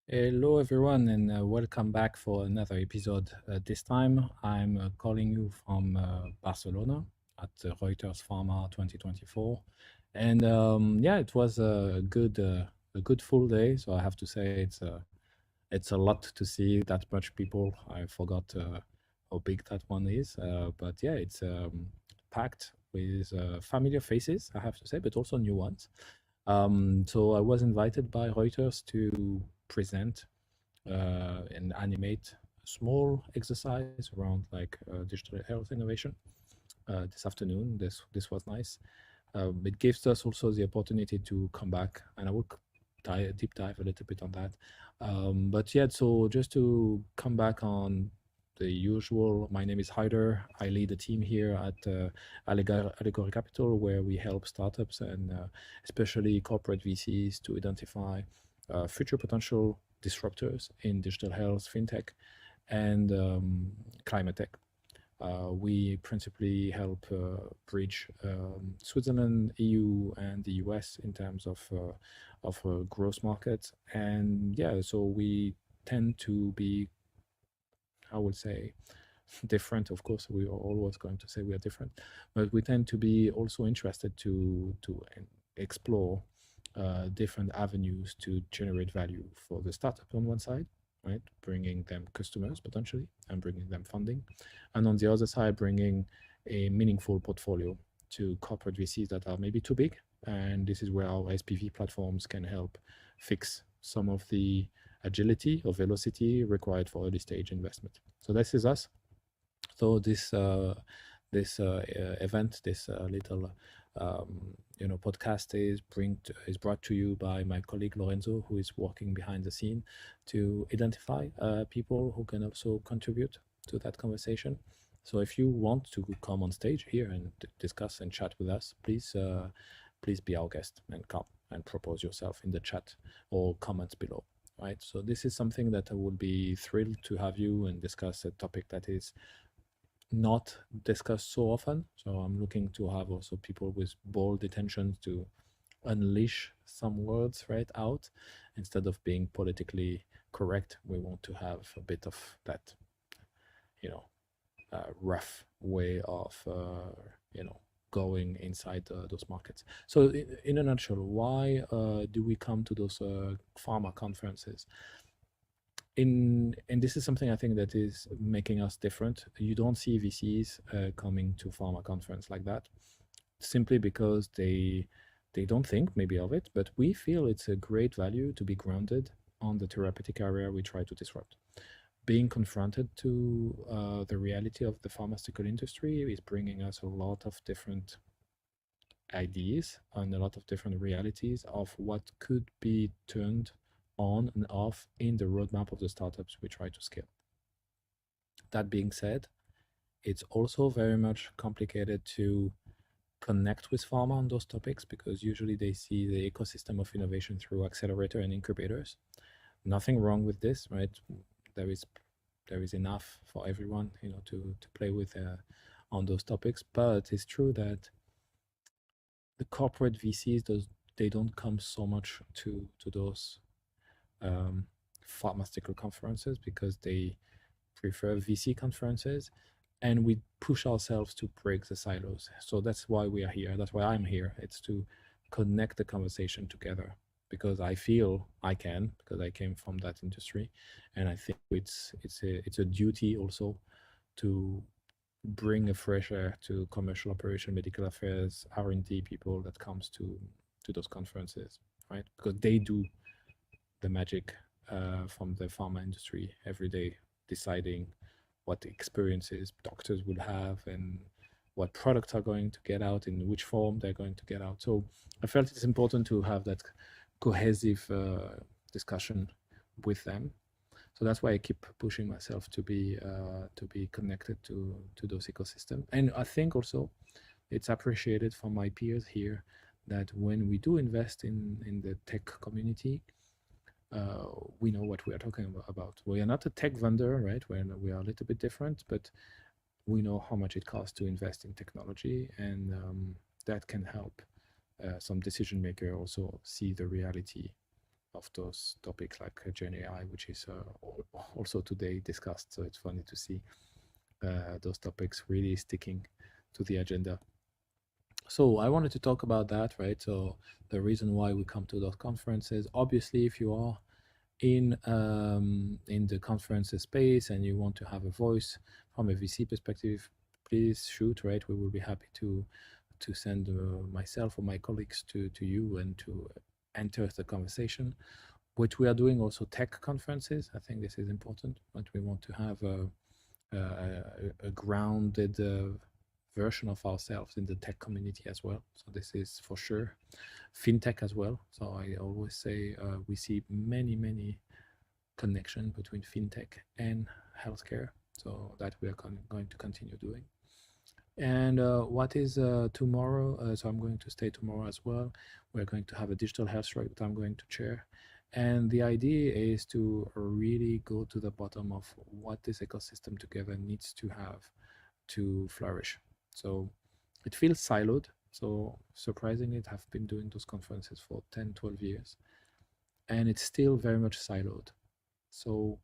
Hello, everyone, and welcome back for another episode. This time, I'm calling you from Barcelona at Reuters Pharma 2024, and yeah, it was a good full day. So I have to say, it's a lot to see that much people. I forgot how big that one is, but yeah, it's packed with familiar faces, I have to say, but also new ones. So I was invited by Reuters to present and animate a small exercise around like digital health innovation this afternoon. This was nice. It gives us also the opportunity to come back, and I will deep dive a little bit on that. But yeah, so just to come back on the usual, my name is Hyder. I lead a team here at Allegory Capital, where we help startups and especially corporate VCs to identify future potential disruptors in digital health, fintech, and climate tech. We principally help bridge Switzerland, EU, and the US in terms of growth markets. And yeah, so we tend to be, I would say, different. Of course, we are always going to say we are different, but we tend to be also interested to explore different avenues to generate value for the startup on one side, right? Bringing them customers potentially and bringing them funding. And on the other side, bringing a meaningful portfolio to corporate VCs that are maybe too big. And this is where our SPV platforms can help fix some of the agility or velocity required for early stage investment. So this is us. So this event, this little podcast is brought to you by my colleague Lorenzo, who is working behind the scene to identify people who can also contribute to that conversation. So if you want to come on stage here and discuss and chat with us, please be our guest and come and propose yourself in the chat or comments below. Right. So this is something that I would be thrilled to have you and discuss a topic that is not discussed so often. So I'm looking to have also people with bold intentions to unleash some words right out instead of being politically correct. We want to have a bit of that, you know, rough way of, going inside those markets. So in a nutshell, why do we come to those pharma conferences? And this is something I think that is making us different. You don't see VCs coming to pharma conference like that, simply because they don't think maybe of it, but we feel it's a great value to be grounded on the therapeutic area we try to disrupt. Being confronted to the reality of the pharmaceutical industry is bringing us a lot of different ideas and a lot of different realities of what could be turned on and off in the roadmap of the startups we try to scale. That being said, it's also very much complicated to connect with pharma on those topics because usually they see the ecosystem of innovation through accelerator and incubators. Nothing wrong with this, right? There is there is enough for everyone, to play with on those topics. But it's true that the corporate VCs they don't come so much to those pharmaceutical conferences because they prefer VC conferences, and we push ourselves to break the silos. So that's why we are here. That's why I'm here. It's to connect the conversation together because I feel I can because I came from that industry, and I think it's a duty also to bring a fresh air to commercial operation, medical affairs, R&D people that comes to those conferences, right? Because they do the magic from the pharma industry every day, deciding what experiences doctors will have and what products are going to get out, in which form they're going to get out. So I felt it's important to have that cohesive discussion with them. So that's why I keep pushing myself to be connected to those ecosystems. And I think also it's appreciated from my peers here that when we do invest in the tech community, we know what we are talking about. We are not a tech vendor, right? We are a little bit different, but we know how much it costs to invest in technology, and that can help some decision maker also see the reality of those topics like Gen AI, which is also today discussed. So it's funny to see those topics really sticking to the agenda. So I wanted to talk about that, right? So the reason why we come to those conferences, obviously, if you are in the conference space and you want to have a voice from a VC perspective, please shoot, right? We will be happy to send myself or my colleagues to you and to enter the conversation. Which we are doing also tech conferences. I think this is important, but we want to have a grounded version of ourselves in the tech community as well. So this is for sure. Fintech as well. So I always say we see many connections between fintech and healthcare. So that we are going to continue doing. And what is tomorrow? So I'm going to stay tomorrow as well. We're going to have a digital health track that I'm going to chair. And the idea is to really go to the bottom of what this ecosystem together needs to have to flourish. So it feels siloed. So surprisingly, I've been doing those conferences for 10, 12 years, and it's still very much siloed. So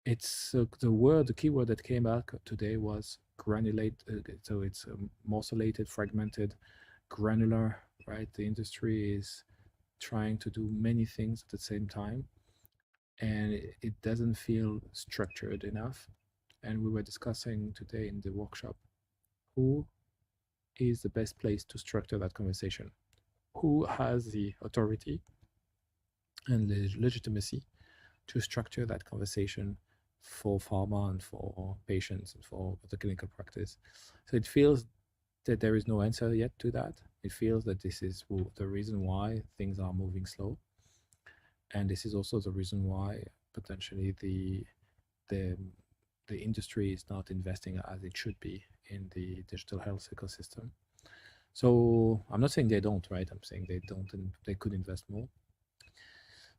it's the keyword that came back today was granulate. So it's morcellated, fragmented, granular, right? The industry is trying to do many things at the same time, and it doesn't feel structured enough. And we were discussing today in the workshop who is the best place to structure that conversation, who has the authority and the legitimacy to structure that conversation for pharma and for patients and for the clinical practice. So it feels that there is no answer yet to that. It feels that this is the reason why things are moving slow, and this is also the reason why potentially the the industry is not investing as it should be in the digital health ecosystem. So I'm not saying they don't, right? I'm saying they don't, and they could invest more.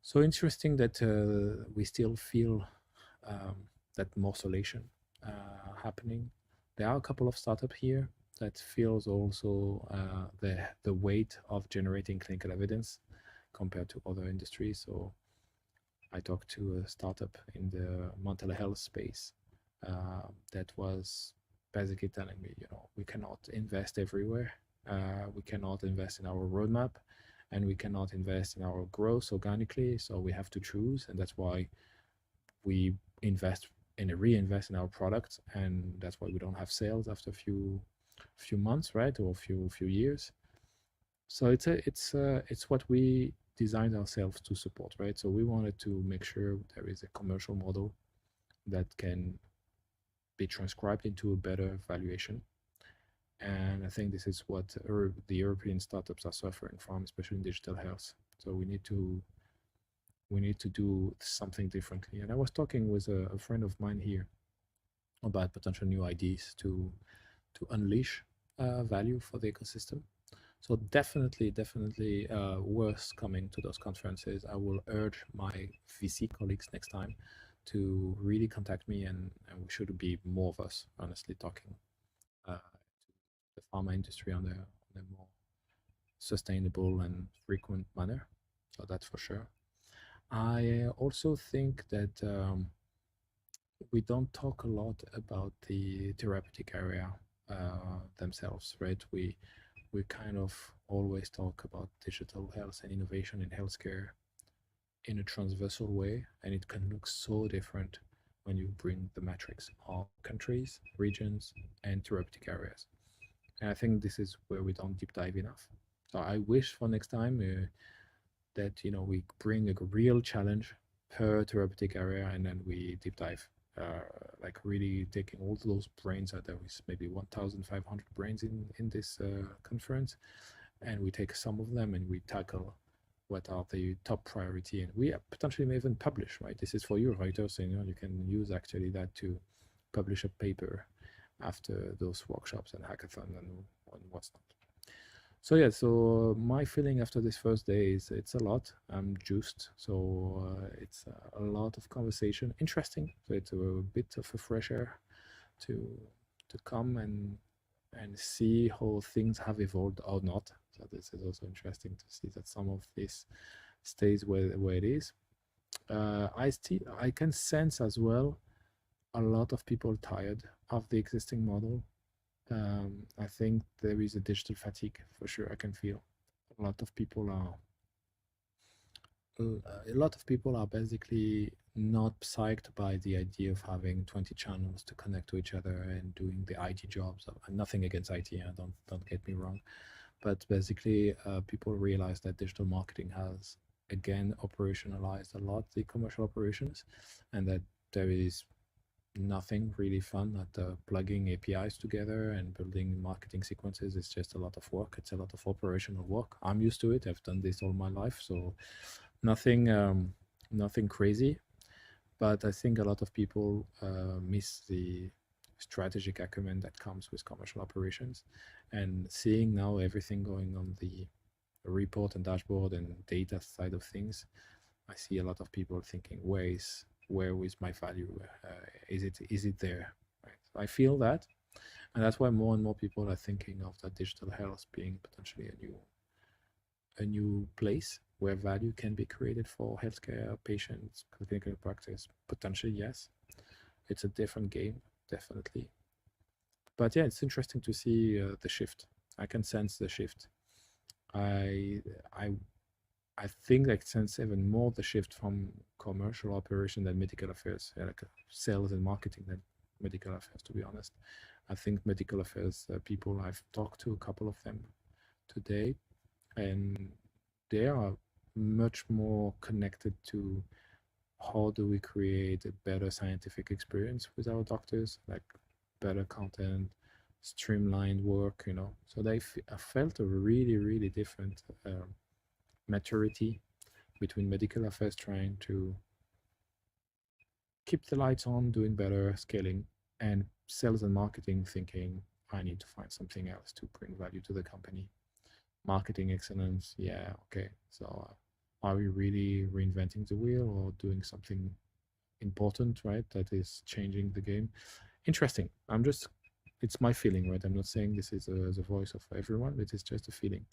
So interesting that we still feel that morcellation happening. There are a couple of startups here that feels also the weight of generating clinical evidence compared to other industries. So I talked to a startup in the mental health space that was basically telling me, we cannot invest everywhere. We cannot invest in our roadmap, and we cannot invest in our growth organically. So we have to choose, and that's why we invest and reinvest in our products, and that's why we don't have sales after a few months, right, or a few years. So it's what we designed ourselves to support, right? So we wanted to make sure there is a commercial model that can be transcribed into a better valuation. And I think this is what the European startups are suffering from, especially in digital health. So we need to do something differently. And I was talking with a friend of mine here about potential new ideas to unleash value for the ecosystem. So definitely worth coming to those conferences. I will urge my VC colleagues next time to really contact me, and we should be more of us, honestly, talking the pharma industry on a more sustainable and frequent manner. So that's for sure. I also think that we don't talk a lot about the therapeutic area themselves, right? We kind of always talk about digital health and innovation in healthcare in a transversal way, and it can look so different when you bring the metrics of countries, regions, and therapeutic areas. And I think this is where we don't deep dive enough. So I wish for next time that we bring a real challenge per therapeutic area, and then we deep dive, like really taking all those brains. There is maybe 1,500 brains in this conference, and we take some of them and we tackle what are the top priority, and we potentially may even publish, right? This is for you writers, so you can use actually that to publish a paper after those workshops and hackathon and what's not. So yeah, so my feeling after this first day is it's a lot. I'm juiced, so it's a lot of conversation, interesting. So it's a bit of a fresh air to come and see how things have evolved or not. So this is also interesting to see that some of these stays where it is. I can sense as well a lot of people tired of the existing model. I think there is a digital fatigue for sure. I can feel a lot of people are a lot of people are basically not psyched by the idea of having 20 channels to connect to each other and doing the IT jobs. Nothing against IT, don't get me wrong, but basically people realize that digital marketing has again operationalized a lot the commercial operations, and that there is nothing really fun at plugging APIs together and building marketing sequences. It's just a lot of work. It's a lot of operational work. I'm used to it. I've done this all my life, so nothing nothing crazy. But I think a lot of people miss the strategic acumen that comes with commercial operations, and seeing now everything going on the report and dashboard and data side of things, I see a lot of people thinking, where is my value? Is it there? Right? So I feel that, and that's why more and more people are thinking of that digital health being potentially a new place where value can be created for healthcare patients, clinical practice. Potentially, yes. It's a different game, definitely. But yeah, it's interesting to see the shift. I can sense the shift. I I I think I sense even more the shift from commercial operation than medical affairs, like sales and marketing than medical affairs, to be honest. I think medical affairs people, I've talked to a couple of them today, and they are much more connected to how do we create a better scientific experience with our doctors, like better content, streamlined work, So I felt a really different maturity between medical affairs trying to keep the lights on, doing better, scaling, and sales and marketing thinking, I need to find something else to bring value to the company. Marketing excellence, yeah, okay. So are we really reinventing the wheel or doing something important, right? That is changing the game. Interesting. It's my feeling, right? I'm not saying this is the voice of everyone. It is just a feeling.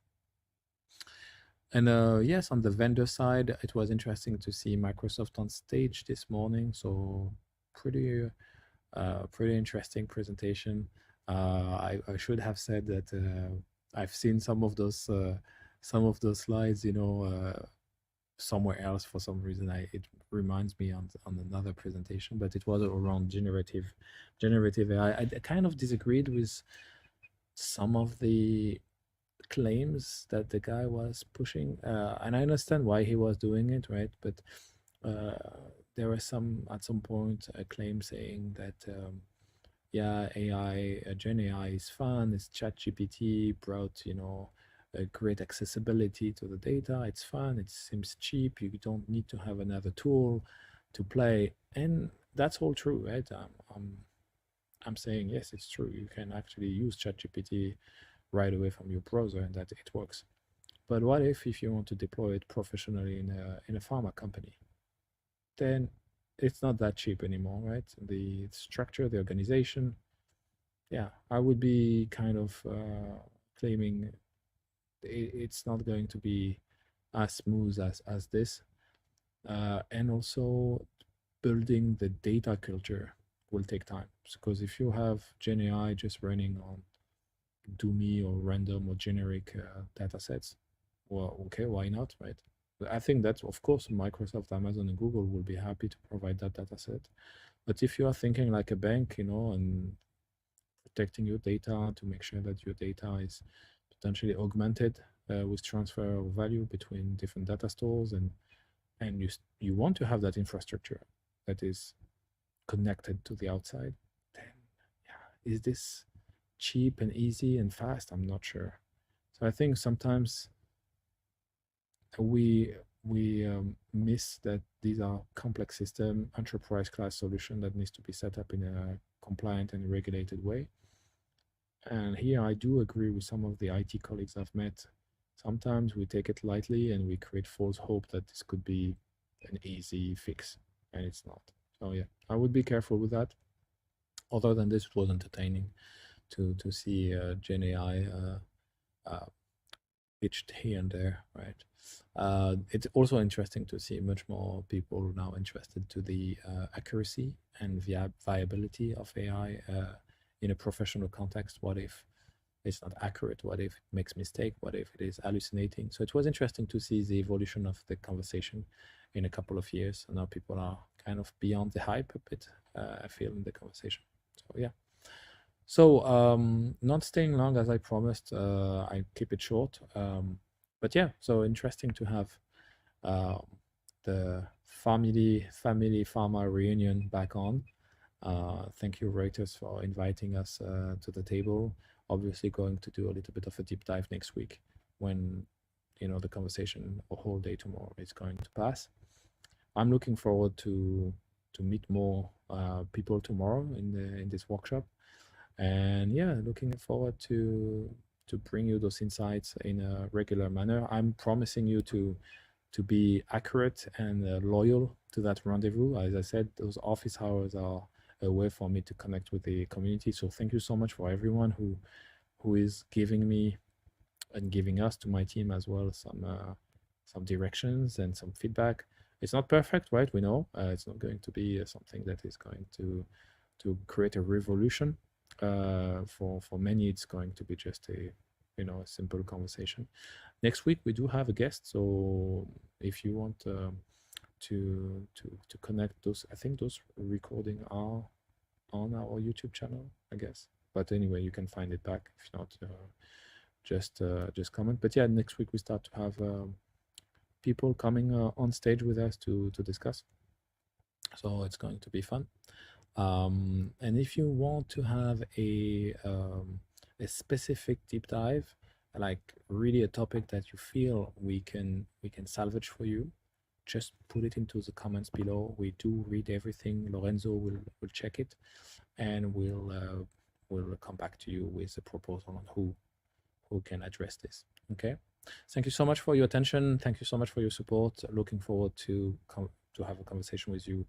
And yes, on the vendor side, it was interesting to see Microsoft on stage this morning. So pretty interesting presentation. I should have said that I've seen some of those slides, somewhere else for some reason. It reminds me on another presentation, but it was around generative AI. I kind of disagreed with some of the claims that the guy was pushing, and I understand why he was doing it, right? But there was at some point a claim saying that yeah, AI, Gen AI is fun. It's ChatGPT brought, a great accessibility to the data. It's fun. It seems cheap. You don't need to have another tool to play, and that's all true, right? I'm saying yes, it's true. You can actually use ChatGPT right away from your browser, and that it works. But what if you want to deploy it professionally in a pharma company? Then it's not that cheap anymore, right? The structure, the organization, yeah, I would be kind of claiming it's not going to be as smooth as this. And also building the data culture will take time, because if you have Gen AI just running on dummy or random or generic data sets, well, okay, why not, right? But I think that, of course, Microsoft, Amazon, and Google will be happy to provide that data set. But if you are thinking like a bank, and protecting your data to make sure that your data is potentially augmented with transfer of value between different data stores, and you want to have that infrastructure that is connected to the outside, then yeah, is this cheap and easy and fast? I'm not sure. So I think sometimes we miss that these are complex system, enterprise class solution that needs to be set up in a compliant and regulated way. And here I do agree with some of the IT colleagues I've met. Sometimes we take it lightly and we create false hope that this could be an easy fix, and it's not. So yeah, I would be careful with that. Other than this, it was entertaining to see Gen AI pitched here and there, right? It's also interesting to see much more people now interested to the accuracy and viability of AI in a professional context. What if it's not accurate? What if it makes mistake? What if it is hallucinating? So it was interesting to see the evolution of the conversation in a couple of years. And now people are kind of beyond the hype a bit, I feel, in the conversation. So yeah. So not staying long as I promised, I keep it short. But yeah, so interesting to have the family pharma reunion back on. Thank you, Reuters, for inviting us to the table. Obviously, going to do a little bit of a deep dive next week when the conversation a whole day tomorrow is going to pass. I'm looking forward to meet more people tomorrow in this workshop, and yeah, looking forward to bring you those insights in a regular manner. I'm promising you to be accurate and loyal to that rendezvous. As I said, those office hours are a way for me to connect with the community. So thank you so much for everyone who is giving me and giving us, to my team as well, some directions and some feedback. It's not perfect, right? We know it's not going to be something that is going to create a revolution. For many, it's going to be just a a simple conversation. Next week we do have a guest, so if you want to connect those, I think those recording are on our YouTube channel, I guess. But anyway, you can find it back. If not, just comment. But yeah, next week we start to have people coming on stage with us to discuss. So it's going to be fun. And if you want to have a specific deep dive, like really a topic that you feel we can salvage for you, just put it into the comments below. We do read everything. Lorenzo will check it, and we'll come back to you with a proposal on who can address this. Okay. Thank you so much for your attention. Thank you so much for your support. Looking forward to have a conversation with you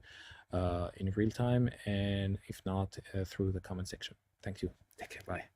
in real time, and if not, through the comment section. Thank you. Take care. Bye.